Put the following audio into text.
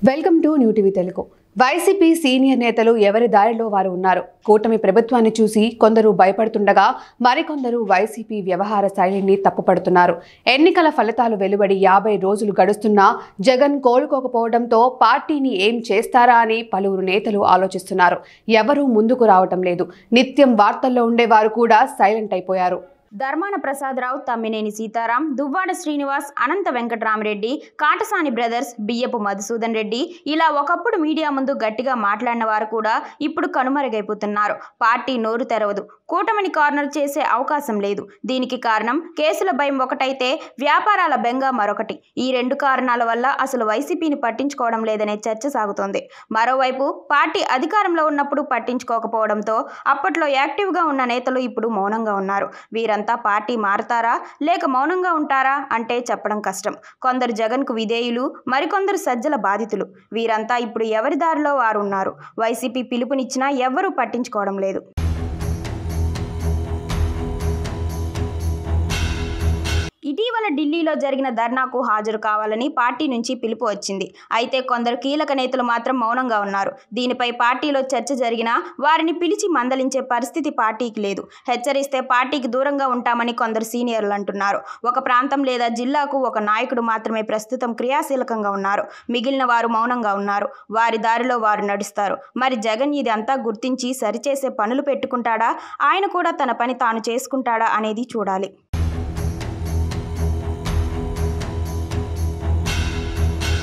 Welcome to new TV Telugu. YCP senior నేతలు ఎవరి దారిలో వారు ఉన్నారు. కూటమి ప్రభుత్వాన్ని చూసి కొందరు భయపడుతుండగా మరికొందరు వైసీపీ వ్యవహార శైలిని తప్పుపడుతున్నారు. ఎన్నికల ఫలితాలు వెలువడి 50 రోజులు గడుస్తున్నా జగన్ కోలుకోకపోవడంతో పార్టీని ఏం చేస్తారా అని పలువురు నేతలు ఆలోచిస్తున్నారు. ఎవరూ ముందుకు రావటం లేదు. నిత్యం వార్తల్లో ఉండేవారు కూడా సైలెంట్ అయిపోయారు. ధర్మాన ప్రసాదరావు, తమ్మినేని సీతారాం, దువ్వాడ శ్రీనివాస్, అనంత వెంకటరామరెడ్డి, కాటసాని బ్రదర్స్, బియ్యపు మధుసూదన్ రెడ్డి ఇలా ఒకప్పుడు మీడియా ముందు గట్టిగా మాట్లాడిన వారు కూడా ఇప్పుడు కనుమరుగైపోతున్నారు. పార్టీ నోరు తెరవదు. కూటమిని కార్నర్ చేసే అవకాశం లేదు. దీనికి కారణం కేసుల భయం ఒకటైతే వ్యాపారాల బెంగ మరొకటి. ఈ రెండు కారణాల వల్ల అసలు వైసీపీని పట్టించుకోవడం లేదనే చర్చ సాగుతోంది. మరోవైపు పార్టీ అధికారంలో ఉన్నప్పుడు పట్టించుకోకపోవడంతో అప్పట్లో యాక్టివ్గా ఉన్న నేతలు ఇప్పుడు మౌనంగా ఉన్నారు. వీరంతా పార్టీ మారతారా లేక మౌనంగా ఉంటారా అంటే చెప్పడం కష్టం. కొందరు జగన్కు విధేయులు, మరికొందరు సజ్జల బాధితులు. వీరంతా ఇప్పుడు ఎవరి దారిలో వారు ఉన్నారు. వైసీపీ పిలుపునిచ్చినా ఎవ్వరూ పట్టించుకోవడం లేదు. ఇటీవల ఢిల్లీలో జరిగిన ధర్నాకు హాజరు కావాలని పార్టీ నుంచి పిలుపు వచ్చింది. అయితే కొందరు కీలక నేతలు మాత్రం మౌనంగా ఉన్నారు. దీనిపై పార్టీలో చర్చ జరిగినా వారిని పిలిచి మందలించే పరిస్థితి పార్టీకి లేదు. హెచ్చరిస్తే పార్టీకి దూరంగా ఉంటామని కొందరు సీనియర్లు అంటున్నారు. ఒక ప్రాంతం లేదా జిల్లాకు ఒక నాయకుడు మాత్రమే ప్రస్తుతం క్రియాశీలకంగా ఉన్నారు. మిగిలిన వారు మౌనంగా ఉన్నారు. వారి దారిలో వారు నడుస్తారు. మరి జగన్ ఇది అంతా గుర్తించి సరిచేసే పనులు పెట్టుకుంటాడా, ఆయన కూడా తన పని తాను చేసుకుంటాడా అనేది చూడాలి.